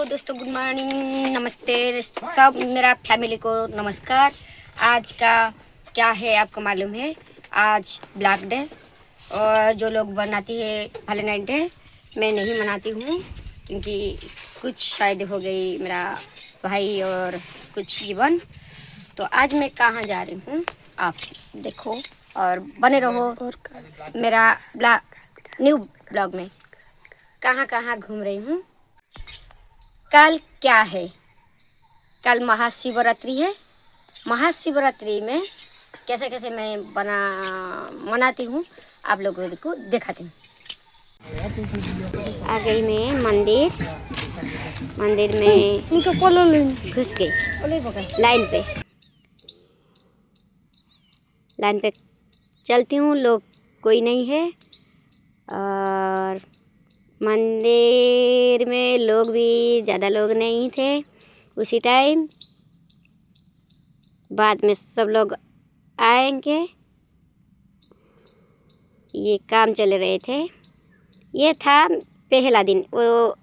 दोस्तों, good morning, नमस्ते सब मेरा फैमिली को नमस्कार। आज का क्या है आपको मालूम है? आज ब्लैक डे और जो लोग बनाती है वैलेंटाइन डे, मैं नहीं मनाती हूँ क्योंकि कुछ शायद हो गई मेरा भाई और कुछ जीवन। तो आज मैं कहाँ जा रही हूँ आप देखो और बने रहो मेरा न्यू ब्लॉग में। कहाँ कहाँ घूम रही हूँ। कल क्या है? कल महाशिवरात्रि है। महाशिवरात्रि में कैसे कैसे मैं मनाती हूँ आप लोगों को दिखाती हूँ। आ गई मैं मंदिर में घुस गई। लाइन पे चलती हूँ, लोग कोई नहीं है और मंदिर में लोग भी ज़्यादा लोग नहीं थे उसी टाइम। बाद में सब लोग आएंगे। ये काम चल रहे थे। ये था पहला दिन, वो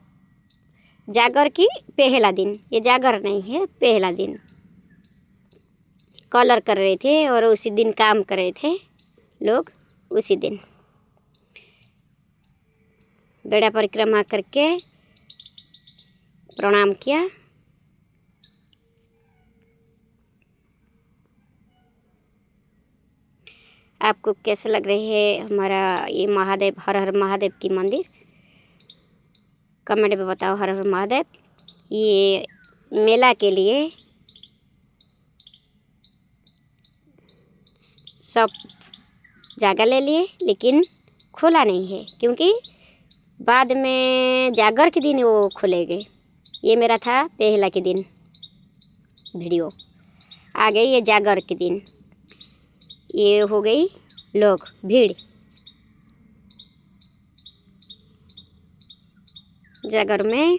जागर की पहला दिन। ये जागर नहीं है, पहला दिन। कलर कर रहे थे और उसी दिन काम कर रहे थे लोग। उसी दिन बेड़ा परिक्रमा करके प्रणाम किया। आपको कैसे लग रही है हमारा ये महादेव, हर हर महादेव की मंदिर? कमेंट में बताओ। हर हर महादेव। ये मेला के लिए सब जगह ले लिए लेकिन खुला नहीं है क्योंकि बाद में जागर के दिन वो खुलेंगे। ये मेरा था पहला के दिन वीडियो। आ गई ये जागर के दिन। ये हो गई लोग भीड़। जागर में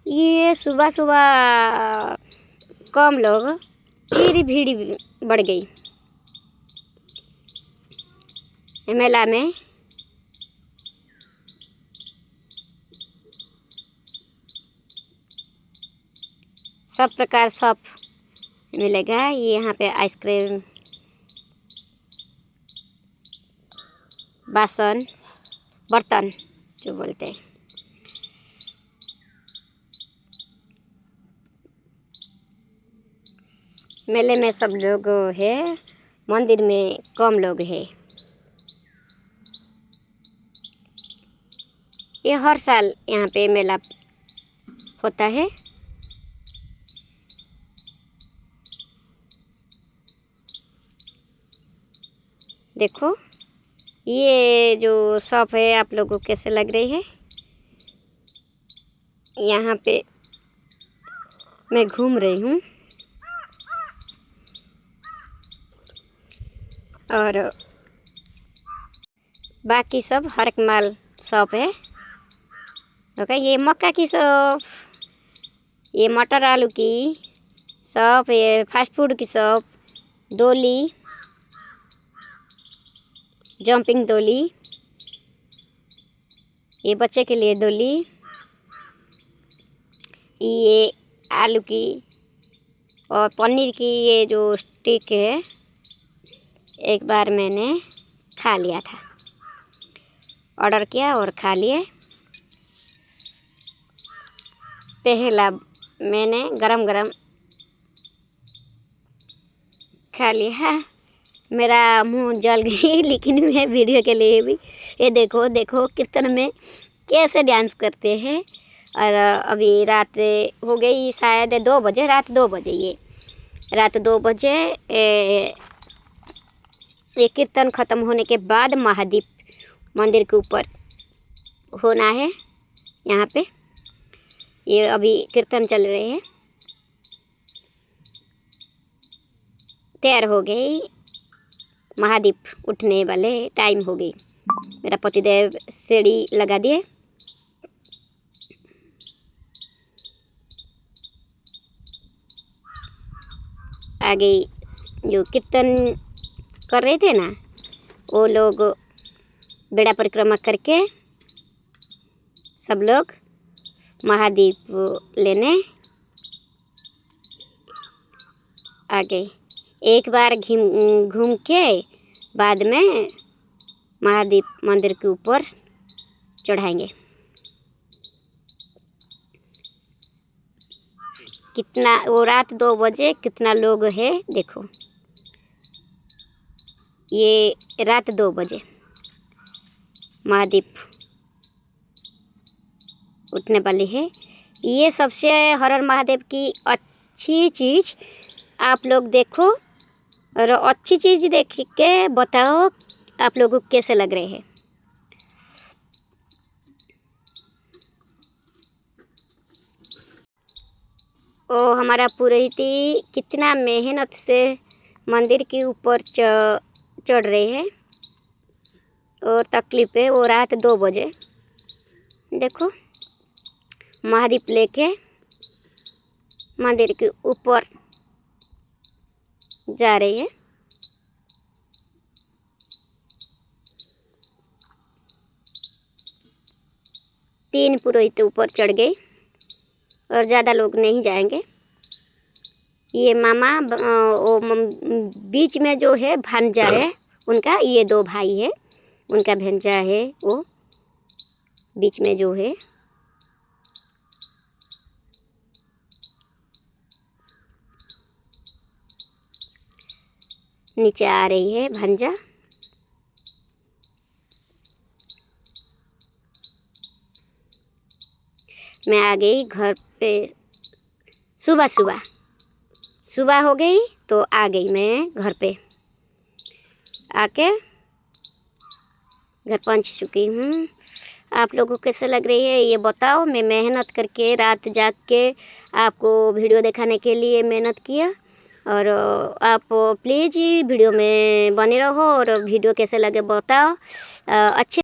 ये सुबह सुबह कम लोग, फिर भीड़ बढ़ गई मेला में। सब प्रकार सब मिलेगा। यहाँ पे आइसक्रीम, बासन, बर्तन जो बोलते हैं। मेले में सब लोग है, मंदिर में कम लोग है। ये हर साल यहाँ पे मेला होता है। देखो ये जो शॉप है आप लोगों को कैसे लग रही है? यहाँ पे मैं घूम रही हूँ और बाकी सब हर एक माल शॉप है। ओके, ये मक्का की शॉप, ये मटर आलू की शॉप, ये फास्ट फूड की शॉप, डोली, जंपिंग डोली, ये बच्चे के लिए डोली, ये आलू की और पनीर की ये जो स्टिक है, एक बार मैंने खा लिया था, ऑर्डर किया और खा लिए। पहला मैंने गरम गरम खा लिया। मेरा मुंह जल गई लेकिन मैं वीडियो के लिए भी ये देखो कीर्तन में कैसे डांस करते हैं। और अभी रात हो गई शायद 2 बजे, रात 2 बजे। ये रात 2 बजे ये कीर्तन ख़त्म होने के बाद महादीप मंदिर के ऊपर होना है। यहाँ पे ये अभी कीर्तन चल रहे हैं। तैयार हो गई, महादीप उठने वाले टाइम हो गई। मेरा पतिदेव सीढ़ी लगा दिए। आ गई जो कीर्तन कर रहे थे ना, वो लोग बेड़ा परिक्रमा करके सब लोग महादीप लेने आ गए। एक बार घूम के बाद में महादीप मंदिर के ऊपर चढ़ाएंगे। कितना वो रात 2 बजे कितना लोग है देखो, ये रात 2 बजे महादीप उठने वाली है। ये सबसे हर हर महादेव की अच्छी चीज़ आप लोग देखो और अच्छी चीज़ देख के बताओ आप लोगों को कैसे लग रहे हैं। ओ हमारा पुरोहित कितना मेहनत से मंदिर के ऊपर चढ़ रहे हैं और तकलीफ है। वो रात 2 बजे देखो महादीप लेके मंदिर के ऊपर जा रही है। तीन पुरोहित ऊपर चढ़ गए और ज़्यादा लोग नहीं जाएंगे। ये मामा बीच में जो है भांजा है उनका, ये 2 भाई है उनका भांजा है वो बीच में जो है। नीचे आ रही है भांजा। मैं आ गई घर पे। सुबह हो गई तो आ गई मैं घर पे। आके घर पहुंच चुकी हूँ। आप लोगों को कैसे लग रही है ये बताओ। मैं मेहनत करके रात जाग के आपको वीडियो दिखाने के लिए मेहनत किया और आप प्लीज़ वीडियो में बने रहो और वीडियो कैसे लगे बताओ। अच्छे